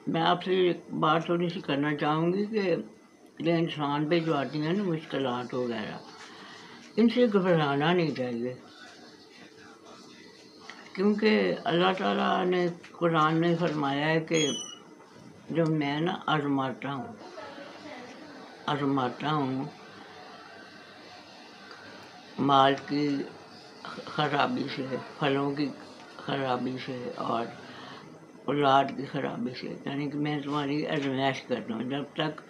میں آپ سے ایک بات تھوڑی سی کرنا چاہوں گی کہ یہ انسان پہ جو آتی ہیں نا مشکلات وغیرہ، ان سے گھبرانا نہیں چاہیے، کیونکہ اللہ تعالیٰ نے قرآن میں فرمایا ہے کہ جو میں نا آزماتا ہوں مال کی خرابی سے، پھلوں کی خرابی سے اور اولاد کی خرابی سے، یعنی کہ میں تمہاری آزمائش کرتا ہوں۔ جب تک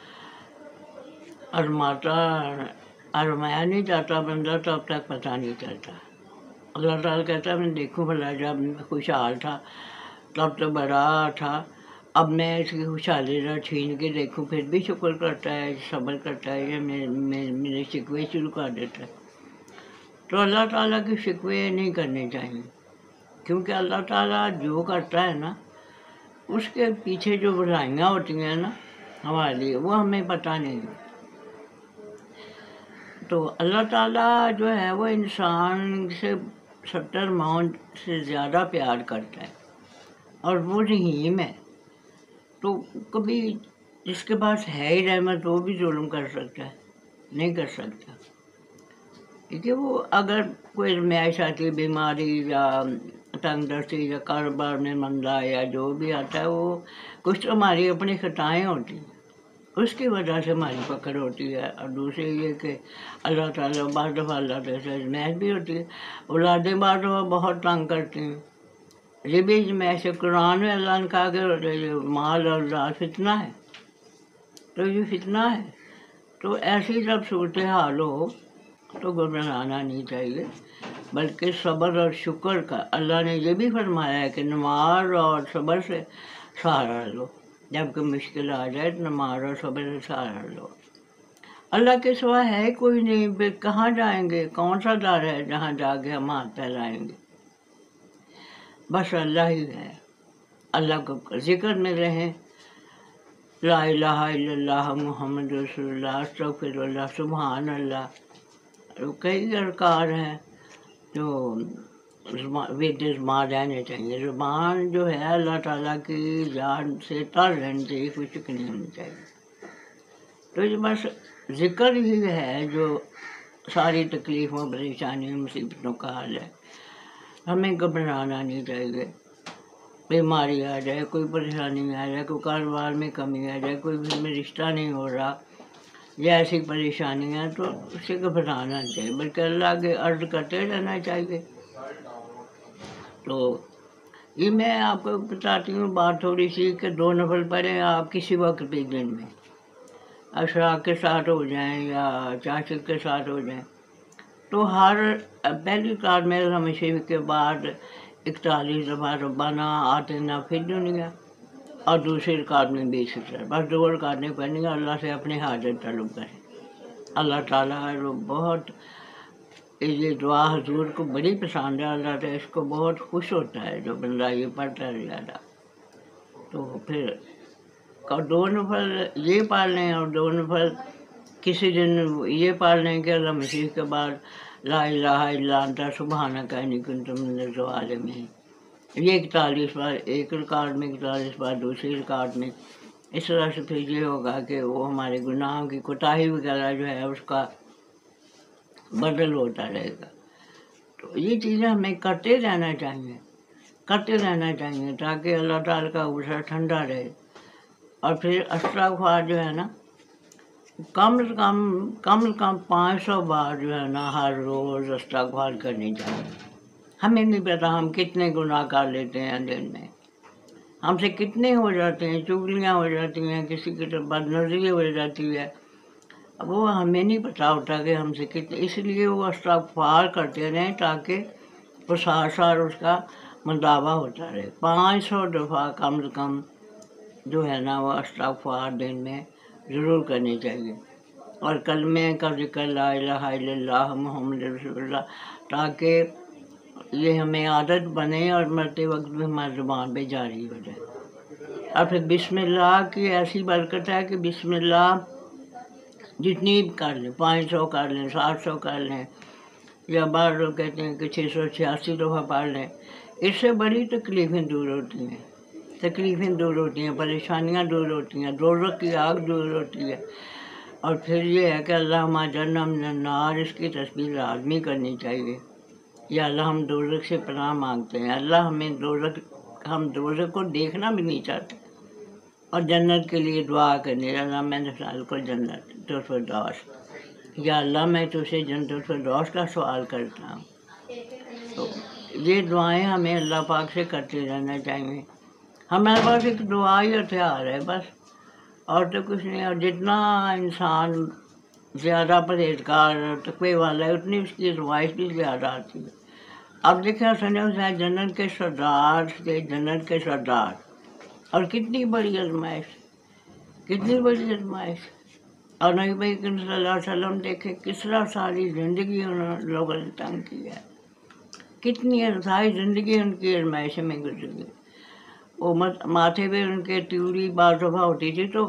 آزمایا نہیں جاتا بندہ تب تک پتہ نہیں چلتا۔ اللہ تعالیٰ کہتا ہے میں دیکھوں بھلا جب خوشحال تھا تب تو بڑا تھا، اب میں اس کی خوشحالی نہ چھین کے دیکھوں پھر بھی شکر کرتا ہے، صبر کرتا ہے، یا میرے شکوے شروع کر دیتا ہے۔ تو اللہ تعالیٰ کے شکوے نہیں کرنے چاہیے، کیونکہ اللہ تعالیٰ جو کرتا ہے نا اس کے پیچھے جو برائیاں ہوتی ہیں نا ہمارے لیے وہ ہمیں پتہ نہیں۔ تو اللہ تعالیٰ جو ہے وہ انسان سے 70 ماؤں سے زیادہ پیار کرتا ہے اور وہ رحیم ہے، تو کبھی جس کے پاس ہے ہی رحمت وہ بھی ظلم کر سکتا ہے؟ نہیں کر سکتا، کیونکہ وہ اگر کوئی آزمائش آتی ہے، بیماری یا تنگ دستی یا کاروبار میں مندا یا جو بھی آتا ہے، وہ کچھ تو ہماری اپنی خطائیں ہوتی ہیں، اس کی وجہ سے ہماری پکڑ ہوتی ہے۔ اور دوسری یہ کہ اللہ تعالیٰ بعض دفعہ اللہ تعالیٰ سے آزمائش بھی ہوتی ہے، اولادیں بعض دفعہ بہت تنگ کرتی ہیں، یہ بھی آزمائش ہے۔ قرآن میں اللہ نے کہا کہ یہ مال اور اولاد فتنہ ہے، تو یہ فتنہ ہے۔ تو ایسی جب صورتحال ہو تو گھبرانا نہیں چاہیے، بلکہ صبر اور شکر کا اللہ نے یہ بھی فرمایا ہے کہ نماز اور صبر سے سہارا لو، جب کوئی مشکل آ جائے تو نماز اور صبر سے سہارا لو۔ اللہ کے سوا ہے کوئی نہیں، پھر کہاں جائیں گے؟ کون سا در ہے جہاں جا کے ہم ہاتھ پھیلائیں گے؟ بس اللہ ہی ہے۔ اللہ کو ذکر میں رہیں، لا الہ الا اللہ محمد رسول اللہ، استغفر اللہ، سبحان اللہ، کئی اذکار ہیں جو زبان رہنے چاہیے۔ زبان جو ہے اللہ تعالیٰ کی ذات سے تر رہنی چاہیے، کوئی شک نہیں ہونی چاہیے۔ تو یہ بس ذکر ہی ہے جو ساری تکلیفوں، پریشانیوں، مصیبتوں کا حل ہے۔ ہمیں گھبرانا نہیں چاہیے، بیماری آ جائے، کوئی پریشانی آ جائے، کوئی کاروبار میں کمی آ جائے، کوئی گھر میں رشتہ نہیں ہو رہا یا ایسی پریشانیاں، تو اس سے گھبرانا نہیں چاہیے، بلکہ اللہ کے عرض کرتے رہنا چاہیے۔ تو یہ میں آپ کو بتاتی ہوں بات تھوڑی سی کہ 2 نفل پڑھیں آپ کسی وقت بھی دن میں، اشراق کے ساتھ ہو جائیں یا چاشت کے ساتھ ہو جائیں، تو ہر پہلی رکعت میں ہمیشہ کے بعد 41 دفعہ ربنا آتنا فی الدنیا، اور دوسری رکعت میں 20 دفعہ، بس 2 رکعتیں پڑھنی ہیں، اللہ سے اپنی حاجت طلب کریں۔ اللہ تعالیٰ وہ بہت، یہ دعا حضور کو بڑی پسند ہے، اللہ تعالیٰ اس کو بہت خوش ہوتا ہے جو بندہ یہ پڑھتا ہے زیادہ۔ تو پھر 2 نفل یہ پڑھ لیں اور 2 نفل کسی دن یہ پڑھ لیں کہ اللہ مسیح کے بعد لا الہ الا انت سبحانک انی کنت من الظالمین، یہ 41 بار ایک رکعت میں، 41 بار دوسری رکعت میں۔ اس طرح سے پھر یہ ہوگا کہ وہ ہمارے گناہوں کی کوتاہی وغیرہ جو ہے اس کا بدل ہوتا رہے گا۔ تو یہ چیزیں ہمیں کرتے رہنا چاہیے تاکہ اللہ تعالیٰ کا غصہ ٹھنڈا رہے۔ اور پھر استغفار جو ہے نا کم از کم 500 بار جو ہے نا ہر روز استغفار کرنی چاہیے۔ ہمیں نہیں پتا ہم کتنے گناہ کر لیتے ہیں دن میں، ہم سے کتنے ہو جاتے ہیں، چغلیاں ہو جاتی ہیں، کسی کی طرف بد نظری ہو جاتی ہے، وہ ہمیں نہیں پتا ہوتا کہ ہم سے کتنے، اس لیے وہ استغفار کرتے رہیں تاکہ وہ ساتھ ساتھ اس کا مداوع ہوتا رہے۔ 500 دفعہ کم از کم جو ہے نا وہ استغفار دن میں ضرور کرنی چاہیے، اور کلمے کا ذکر لا الہ الا اللہ محمد رسول اللہ، تاکہ یہ ہمیں عادت بنے اور مرتے وقت بھی ہماری زبان پہ جاری ہو جائے۔ اور پھر بسم اللہ کی ایسی برکت ہے کہ بسم اللہ جتنی بھی کر لیں، 500 کر لیں، 700 کر لیں، یا بعض لوگ کہتے ہیں کہ 686 دفعہ پڑھ لیں، اس سے بڑی تکلیفیں دور ہوتی ہیں۔ تکلیفیں دور ہوتی ہیں، پریشانیاں دور ہوتی ہیں، دوزخ کی آگ دور ہوتی ہے۔ اور پھر یہ ہے کہ اللہم اجرنا من النار، اس کی تسبیح لازمی کرنی چاہیے۔ یا اللہ ہم دوزخ سے پناہ مانگتے ہیں، اللہ ہم دوزخ کو دیکھنا بھی نہیں چاہتے، اور جنت کے لیے دعا کرنی، اللہ میں نے سال کو جنت الفردوس، یا اللہ میں تجھ سے جنت الفردوس کا سوال کرتا ہوں۔ تو یہ دعائیں ہمیں اللہ پاک سے کرتے رہنا چاہیے۔ ہمارے پاس ایک دعا ہی ہتھیار ہے بس، اور تو کچھ نہیں۔ اور جتنا انسان زیادہ پرہیزگار تقوی والا ہے، اتنی اس کی روایت بھی زیادہ آتی ہے۔ اب دیکھیں حسن حسین جنت کے سردار تھے، جنت کے سردار، اور کتنی بڑی آزمائش، کتنی بڑی آزمائش۔ اور نبی کریم صلی اللہ علیہ وسلم دیکھیں کس طرح ساری زندگی انہوں لوگوں نے تنگ کیا ہے، کتنی ساری زندگی ان کی آزمائش میں گزری۔ وہ ماتھے پہ ان کے تیوری بعض دفعہ ہوتی تھی تو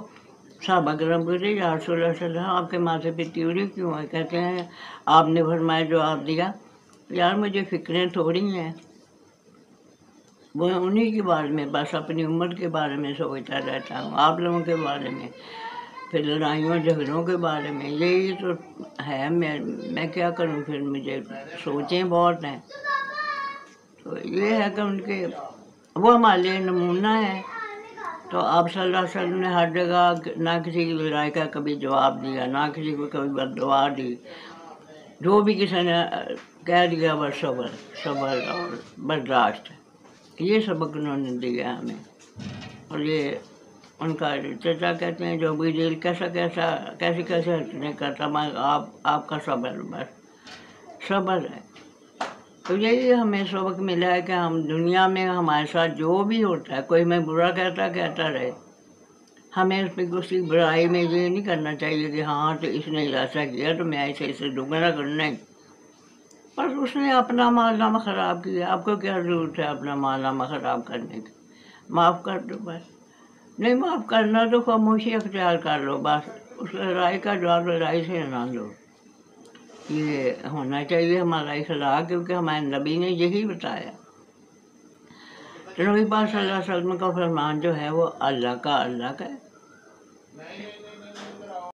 صحابہ کرام کہتے یا رسول اللہ صلی اللہ علیہ وسلم آپ کے ماتھے پہ تیوری کیوں ہے؟ کہتے ہیں آپ نے فرمایا جواب دیا، یار مجھے فکریں تھوڑی ہیں، وہ انہی کے بارے میں، بس اپنی امت کے بارے میں سوچتا رہتا ہوں، آپ لوگوں کے بارے میں، پھر لڑائیوں جھگڑوں کے بارے میں، یہی تو ہے۔ میں کیا کروں پھر، مجھے سوچیں بہت ہیں۔ تو یہ ہے کہ ان کے وہ ہمارے لیے نمونہ ہے۔ تو آپ صلی اللہ علیہ وسلم نے ہر جگہ نہ کسی کی لڑائی کا کبھی جواب دیا، نہ کسی کو کبھی بد دعا دی، جو بھی کسی نے کہہ دیا بس صبر اور برداشت، یہ سبق انہوں نے دیا ہمیں۔ اور یہ ان کا چچا کہتے ہیں جو بھی دل کیسے نہیں کرتا، میں آپ کا صبر، بس صبر ہے۔ تو یہی ہمیں سبق ملا ہے کہ ہم دنیا میں ہمارے ساتھ جو بھی ہوتا ہے، کوئی میں برا کہتا رہے، ہمیں اس پہ کسی برائی میں یہ نہیں کرنا چاہیے کہ ہاں تو اس نے ایسا کیا تو میں اسے دوگنا کرنا ہی، بس اس نے اپنا مال نامہ خراب کیا، آپ کو کیا ضرورت ہے اپنا مال نامہ خراب کرنے کی، معاف کر دو بس۔ نہیں معاف کرنا تو خاموشی اختیار کر لو، بس اس لڑائی کا جواب لڑائی سے نہ دو۔ یہ ہونا چاہیے ہمارا اخلاق، کیونکہ ہمارے نبی نے یہی بتایا۔ تو نبی پاک صلی اللہ علیہ وسلم کا فرمان جو ہے وہ اللہ کا ہے۔